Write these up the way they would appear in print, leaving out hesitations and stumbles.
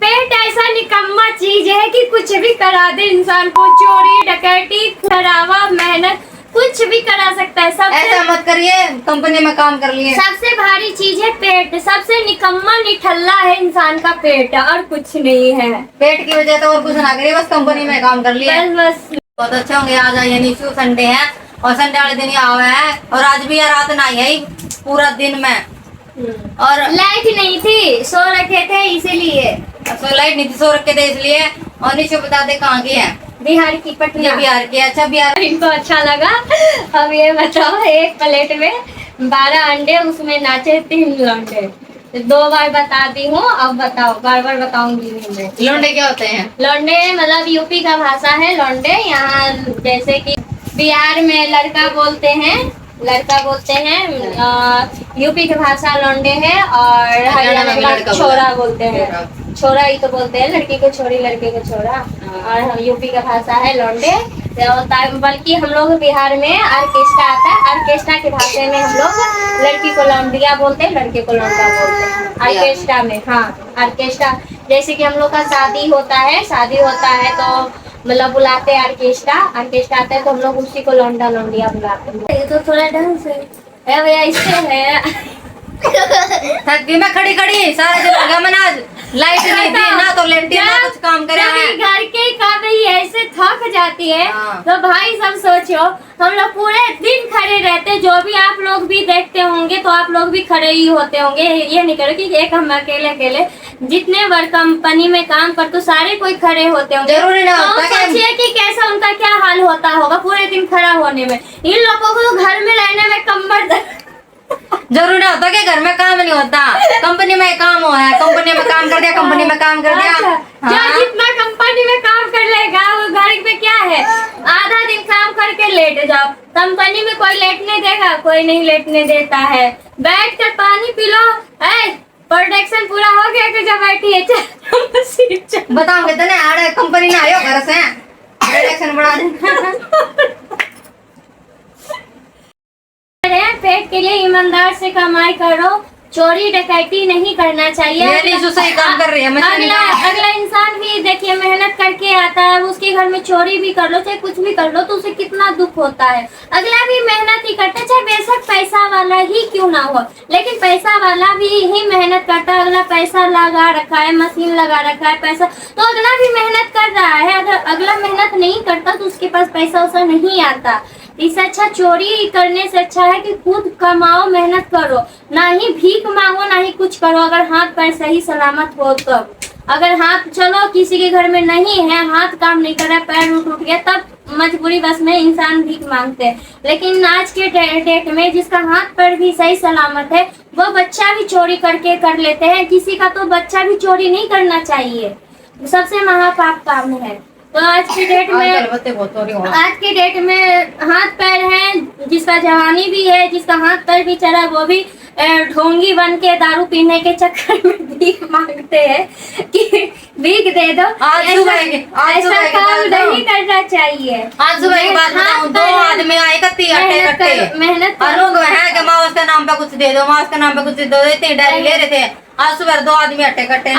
पेट ऐसा निकम्मा चीज है कि कुछ भी करा दे इंसान को, चोरी डकैती डरावा मेहनत कुछ भी करा सकता है। सबसे ऐसा मत करिए, कंपनी में काम कर लिए। सबसे भारी चीज है पेट, सबसे निकम्मा निठल्ला है इंसान का पेट और कुछ नहीं है। पेट की वजह से और कुछ ना करिए, बस कंपनी में काम कर लिए। बस बहुत अच्छे होंगे। आज आइए निशु, संडे है और संडे वाले दिन ही आवा है और आज भी यार रात नहीं आई पूरा दिन में। और लाइट नहीं थी, सो रखे थे इसीलिए। सो लाइट नहीं थी, सो रखे थे इसलिए। और निशु बता दे कहाँ की है? बिहार की पटना। बिहार की। अच्छा बिहार। इनको अच्छा लगा। अब ये बताओ, एक प्लेट में 12 अंडे, उसमें नाचे 3 लौंडे। 2 बार बता दी हूँ, अब बताओ, बार बार बताऊंगी नहीं मैं। लौंडे क्या होते हैं? लौंडे मतलब यूपी का भाषा है लौंडे। यहाँ जैसे कि बिहार में लड़का बोलते हैं, यूपी की भाषा लौंडे है और हरियाणा में छोरा बोलते हैं। छोरा ही तो बोलते हैं, लड़की को छोरी, लड़के को छोरा। और हम यूपी का भाषा है लौंडे। बल्कि हम लोग बिहार में ऑर्केस्ट्रा आता है, ऑर्केस्ट्रा की भाषा में हम लोग लड़की को लौंडिया बोलते हैं, लड़के को लौंडा बोलते हैं ऑर्केस्ट्रा में। हाँ, ऑर्केस्ट्रा जैसे कि हम लोग का शादी होता है तो मतलब बुलाते हैं ऑर्केस्ट्रा आता है तो हम लोग उसी को लौंडा लौंडिया बुलाते हैं। ये तो थोड़ा ढंग से है भैया, इससे है। थकी मैं खड़ी सारा दिन हो गया। मैंने आज लाइट नहीं थी ना, तो लेटी ना कुछ काम करे। घर के काम ही ऐसे थक जाती है। हाँ। तो भाई सब सोचो, हम लोग पूरे दिन खड़े रहते, जो भी आप लोग भी देखते होंगे तो आप लोग भी खड़े ही होते होंगे। ये नहीं करो कि एक हम अकेले जितने वर्क कंपनी में काम करते तो सारे कोई खड़े होते होंगे। जरूरी ना होता तो सोचिए कि कैसा उनका क्या हाल होता होगा पूरे दिन खड़ा होने में। इन लोगों को घर में रहने में कमर दर्द। जरूरी ना होता कि घर में काम नहीं होता, कंपनी में काम हो है, कंपनी में काम कर दिया, कंपनी में काम कर दिया। अच्छा, जो जितना कंपनी में काम कर लेगा वो घर में क्या है, आधा दिन काम करके लेट जाओ। कंपनी में कोई लेटने देगा? कोई नहीं लेटने देता है। बैठ कर पानी पी लो। प्रोडक्शन पूरा हो गया कि जब बैठी है बताओगे तो नहीं, कंपनी ना आयो घर से प्रोडक्शन बढ़ा दे। पेट के लिए ईमानदार से कमाई करो, चोरी डकैती नहीं करना चाहिए। सही काम कर रही है। अगला इंसान भी देखिए मेहनत करके आता है, उसके घर में चोरी भी कर लो चाहे कुछ भी कर लो तो उसे कितना दुख होता है। अगला भी मेहनत ही करता है, चाहे बेशक पैसा वाला ही क्यों ना हो, लेकिन पैसा वाला भी ही मेहनत करता है। अगला पैसा लगा रखा है, मशीन लगा रखा है, पैसा तो अगला भी मेहनत कर रहा है। अगर अगला मेहनत नहीं करता तो उसके पास पैसा वैसा नहीं आता। इससे अच्छा चोरी करने से अच्छा है कि खुद कमाओ, मेहनत करो, ना ही भीख मांगो, ना ही कुछ करो। अगर हाथ पैर सही सलामत हो तो, अगर हाथ चलो किसी के घर में नहीं है, हाथ काम नहीं कर रहा, पैर उठ गया, तब मजबूरी बस में इंसान भीख मांगते हैं। लेकिन आज के डेट में जिसका हाथ पैर भी सही सलामत है वो बच्चा भी चोरी करके कर लेते हैं। किसी का तो बच्चा भी चोरी नहीं करना चाहिए, सबसे महापाप काम है। तो आज की डेट में हाथ पैर है, जिसका जवानी भी है, जिसका हाथ पैर भी चला, वो भी ढोंगी बन के दारू पीने के चक्कर में भीख मांगते हैं कि भीख दे दो। ऐसा काम नहीं करना चाहिए। आज सुबह की बात बताऊं, 2 आदमी आए मेहनत माँ उसके नाम पे कुछ दे दो, माँ उसके नाम पे कुछ दे दो, इतनी डायरी ले रहे थे। आज सुबह 2 आदमी अट्टे कट्टे।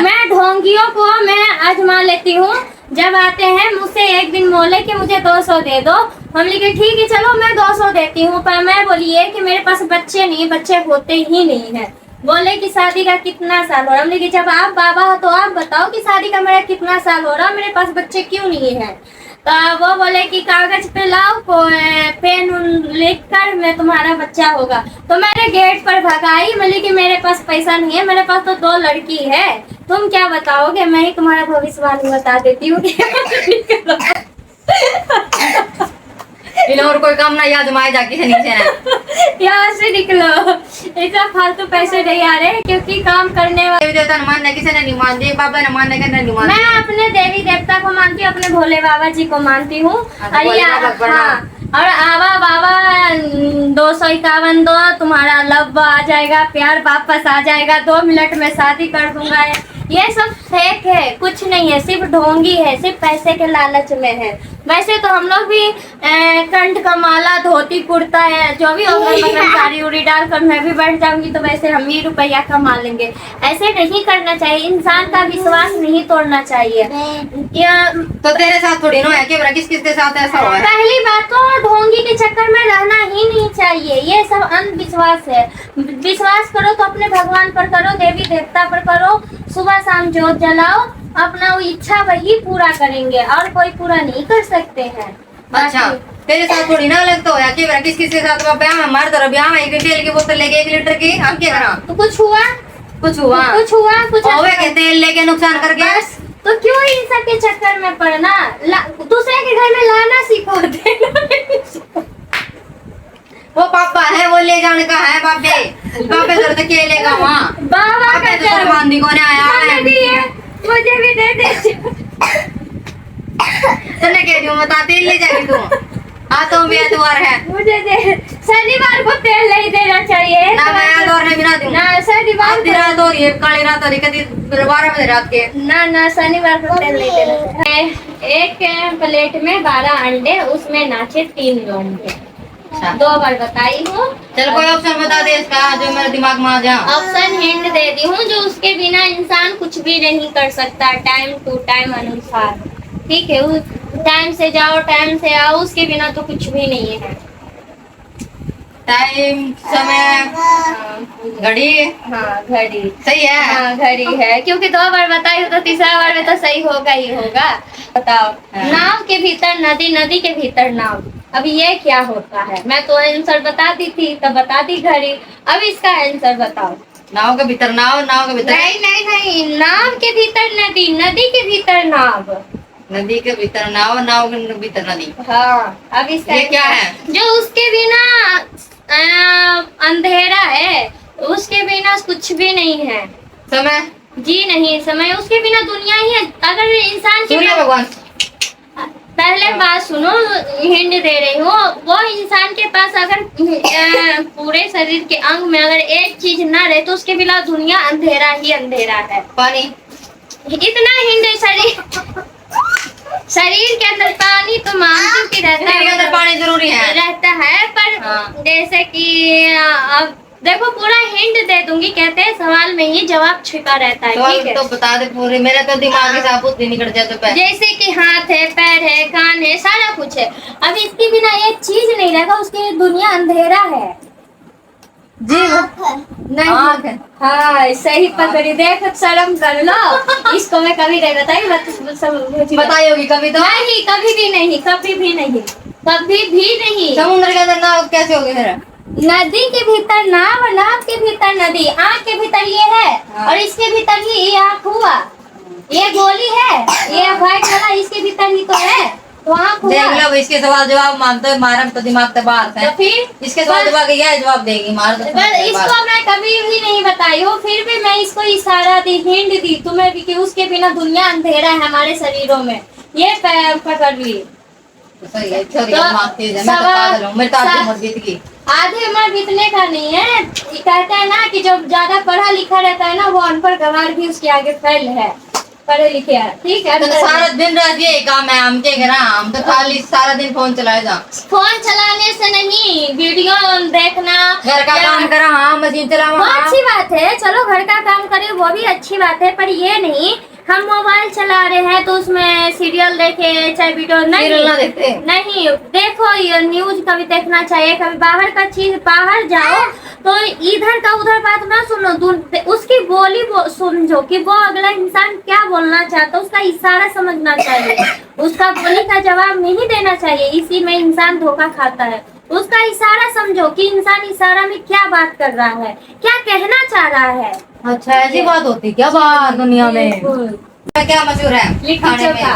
मैं ढोंगियों को मैं आजमा लेती हूँ। जब आते हैं मुझसे एक दिन बोले कि मुझे 200 दे दो, हम लिखे ठीक है चलो मैं 200 देती हूँ, पर मैं बोलिए कि मेरे पास बच्चे नहीं, बच्चे होते ही नहीं है। बोले कि शादी का कितना साल हो रहा, हम लिखे जब आप बाबा हो तो आप बताओ कि शादी का मेरा कितना साल हो रहा, मेरे पास बच्चे क्यों नहीं है। तो वो बोले कि कागज पे लाओ, पेन लिख कर मैं तुम्हारा बच्चा होगा। तो मैंने गेट पर भगाई, बोली कि मेरे पास पैसा नहीं है, मेरे पास तो 2 लड़की है, तुम क्या बताओगे। मैं ही तुम्हारा भविष्यवाणी बता देती हूँ। और कोई काम ना याद माए जाके से नीचे ना यहाँ से निकलो, इतना फालतू पैसे नहीं आ रहे क्योंकि काम करने वाले देवी देवता ने मानने किसी ने नहीं मानते, बाबा ने मानने के नहीं मानते। मैं अपने देवी देवता को मानती हूँ, अपने भोले बाबा जी को मानती हूँ। और आवा बाबा 251 दो, तुम्हारा लव आ जाएगा, प्यार वापस आ जाएगा, 2 मिनट में शादी कर दूंगा। ये सब फेक है, कुछ नहीं है, सिर्फ ढोंगी है, सिर्फ पैसे के लालच में है। वैसे तो हम लोग भी कंठ का माला, धोती कुर्ता है, जो भी होगा मतलब साड़ी उड़ी डालकर मैं भी बैठ जाऊंगी तो वैसे हम ही रुपया कमा लेंगे। ऐसे नहीं करना चाहिए, इंसान का विश्वास नहीं तोड़ना चाहिए। तो तेरे साथ थोड़ी ना है कि किस किस के साथ ऐसा हुआ है? पहली बात तो ढोंगी के चक्कर में रहना ही नहीं चाहिए, ये सब अंधविश्वास है। विश्वास करो तो अपने भगवान पर करो, देवी देवता पर करो, सुबह शाम जोत जलाओ, अपना वो इच्छा वही पूरा करेंगे और कोई पूरा नहीं कर सकते हैं। अच्छा, तेरे साथ थोड़ी ना अलग तो है कि किस किस के साथ ब्याह में हमारे तरफ ब्याह में 1 तेल की बोतल लेके 1 लीटर की हम क्या करा? तो कुछ हुआ कुछ हुआ कुछ होवे के तेल लेके नुकसान करके बस, तो क्यों इन सब के चक्कर में पड़ना? दूसरे के घर में लाना सीखो, देना नहीं सीखो। वो पापा है, वो ले जाने का है बापे जरूरत के लेगा वहाँ बाबा का तो बांधी को आया है। मुझे भी दे दे। तूने कह दियो बता तेल ले जाएगी तू तो भी एतवार है मुझे दे, शनिवार को तेल नहीं देना चाहिए ना, मैं एतवार ने बिना दूं ना, शनिवार आधी रात हो रही है, काली रात हो रही है, कभी 12 बजे रात के ना शनिवार को तेल नहीं देना चाहिए। एक प्लेट में 12 अंडे, उसमें नाचे 3 लोग। 2 बार बताई हूँ। चल कोई ऑप्शन बता दे इसका जो मेरे दिमाग में आ जा। ऑप्शन हिंट दे दी हूँ, जो उसके बिना इंसान कुछ भी नहीं कर सकता, टाइम टू टाइम अनुसार। ठीक है, उस टाइम से जाओ टाइम से आओ, उसके बिना तो कुछ भी नहीं है। टाइम, समय, घड़ी। हाँ घड़ी सही है। हाँ घड़ी है, क्योंकि 2 बार बताई हो तो तीसरा बार में तो सही होगा ही होगा। बताओ, नाव के भीतर नदी, नदी के भीतर नाव, अब ये क्या होता है? मैं तो आंसर बता दी थी, तब बता दी घड़ी, अब इसका आंसर बताओ। नाव के भीतर नाव के भीतर नहीं, नाव के भीतर नदी, नदी के भीतर नाव, नदी के भीतर नाव के भीतर नदी। हाँ, अब इसका ये क्या है? जो उसके बिना अंधेरा है, उसके बिना कुछ भी नहीं है। समय? जी नहीं, समय उसके बिना दुनिया ही है। अगर इंसान के सूर्य भगवान। पहले बात सुनो, हिंट दे रही हूँ। वो इंसान के पास अगर पूरे शरीर के अंग में अगर एक चीज ना रहे तो उसके बिना दुनिया अंधेरा ही अंधेरा है। पानी। इतना हिंट, शरीर के अंदर पानी तो मानती हूँ कि रहता है, अंदर पानी जरूरी है, रहता है, पर हाँ। जैसे कि अब देखो पूरा हिंट दे दूंगी, कहते हैं सवाल में ही जवाब छिपा रहता है। ठीक है, तो बता दे पूरे, मेरा तो दिमाग ही साफ बुद्धि निकल जाए तो जैसे कि हाथ है, पैर है, कान है, सारा कुछ है। अब इसके बिना एक चीज नहीं रहेगा, उसकी दुनिया अंधेरा है। नहीं, हाँ सही पकड़ी, देख शर्म कर लो। इसको मैं कभी नहीं बताई, बताई होगी कभी तो? नहीं, कभी भी नहीं, कभी भी नहीं, कभी भी नहीं। समुद्र के अंदर नाव कैसे होगी फिर? नदी के भीतर नाव, नाव के भीतर नदी, आँख के भीतर ये है, और इसके भीतर ही ये आँख हुआ, ये गोली है, ये व्हाइट वाला इसके भीतर ही तो है, तो आँख हुआ। देख लो, इसके सवाल जवाब मानते हैं, मारम तो दिमाग से बाहर है। तो फिर इसके सवाल जवाब यह जवाब देगी, मार तो इसको मैं कभी भी नहीं बताई हूँ, फिर भी मैं इसको इशारा दी, हिंट दी तुम्हें भी कि उसके बिना दुनिया अंधेरा है हमारे शरीरों में, ये पकड़ ली। सही है, छोरी दिमाग तेज है, मैं तो पागल हूँ, मेरी तो आधी उम्र बीत गई। आधी उम्र बीतने का नहीं है, ये कहते हैं ना कि जो ज्यादा पढ़ा लिखा रहता है ना, वो अनपढ़ गंवार भी उसके आगे फेल है, पढ़े लिखे है। ठीक है, तो सारा दिन रात यही काम है, हम क्या करें? हम तो खाली सारा दिन फोन चलाए जा। फोन चलाने से नहीं, वीडियो देखना, घर का काम करा, हाँ मशीन चलावा, वो हाँ। अच्छी बात है, चलो घर का काम करें वो भी अच्छी बात है, पर ये नहीं हम मोबाइल चला रहे हैं तो उसमें सीरियल देखे चाहे वीडियो सीरियल ना देखते। नहीं देखो, ये न्यूज कभी देखना चाहिए, कभी बाहर का चीज, बाहर जाओ तो इधर का उधर बात ना सुनो, उसकी बोली समझो कि वो अगला इंसान क्या बोलना चाहता है, उसका इशारा समझना चाहिए, उसका बोली का जवाब नहीं देना चाहिए, इसी में इंसान धोखा खाता है। उसका इशारा समझो कि इंसान इशारा में क्या बात कर रहा है, क्या कहना चाह रहा है। अच्छा, ऐसी बात होती क्या बात दुनिया में? क्या मशहूर है लिट्टी चोखा?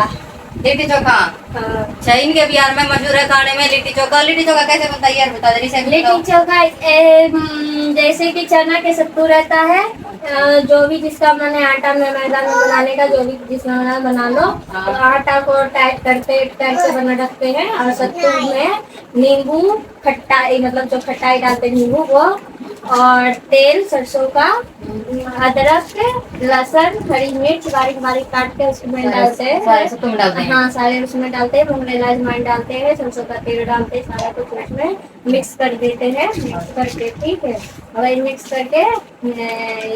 लिट्टी चोखा। अच्छा, इनके बिहार में मशहूर है खाने में लिट्टी चोखा। लिट्टी चोखा कैसे बनता है यार, बता दे। लिट्टी चोखा जैसे कि चना के सत्तू रहता है, जो भी जिसका मैंने आटा में मैदा में बनाने का, जो भी जिसका बना लो, तो आटा को टाइट करके बना रखते हैं, और सत्तू में नींबू खट्टाई, मतलब जो खट्टाई डालते नींबू वो, और तेल सरसों का, अदरक, लहसुन, हरी मिर्च बारीक बारीक काट के उसमें डालते हैं। सारे सब तुम डालते हैं? हाँ, सारे उसमें डालते हैं, भुने अजवाइन डालते हैं, सरसों का तेल डालते हैं, सारा कुछ उसमें मिक्स कर देते हैं। मिक्स करके ठीक है, और ये मिक्स करके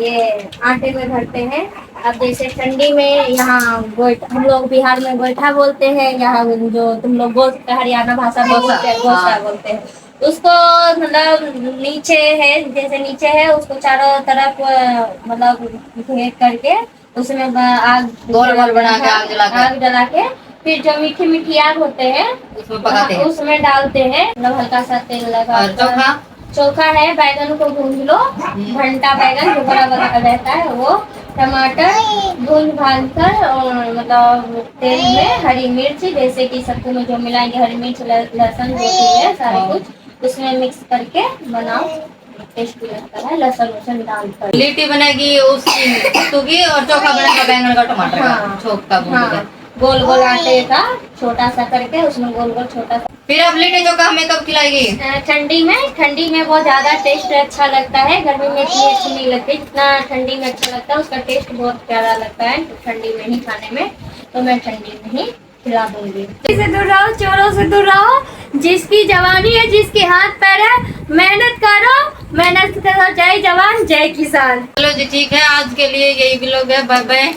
ये आटे में भरते हैं। अब जैसे ठंडी में यहाँ गोईठा, हम लोग बिहार में गोईठा बोलते हैं, यहाँ जो तुम लोग बोलते हैं हरियाणा भाषा में बोलते हैं गोईठा हाँ। बोलते हैं। उसको मतलब नीचे है, जैसे नीचे है उसको चारों तरफ मतलब घेर करके उसमें आग गोल गोल बना के आग जला के आग जला के फिर जो मीठी मीठी आग होते हैं उसमें पकाते हैं। उसमें डालते हैं, मतलब हल्का सा तेल लगा। और चोखा? चोखा है, बैगन को भून लो, भंटा बैगन जो बड़ा बड़ा रहता है वो, टमाटर भून भान कर, और मतलब तेल में हरी मिर्च जैसे कि सब्जी में जो मिलाएंगे, हरी मिर्च लहसुन जो भी है सारा कुछ उसमें मिक्स करके बनाओ, टेस्टी लगता है लहसुन वहसुन डालकर। लिट्टी बनेगी उसकी कद्दू की, और चोखा बनेगा बैंगन का टमाटर का हाँ। छोक का भून के। गोल गोल आटे का छोटा सा करके उसमें गोल गोल छोटा सा। फिर अब लिट्टी चोखा हमें कब खिलाएगी? ठंडी में बहुत ज्यादा टेस्ट अच्छा लगता है, गर्मी में इतनी अच्छी नहीं लगती जितना ठंडी में अच्छा लगता है, उसका टेस्ट बहुत प्यारा लगता है तो ठंडी में ही खाने में, तो मैं ठंडी में ही खिला दूंगी। से दूर रहो, चोरों से दूर रहो, जिसकी जवानी है, जिसके हाथ पैर है, मेहनत करो, मेहनत करो, जय जवान जय किसान। चलो जी ठीक है, आज के लिए यही व्लॉग है, बाय बाय।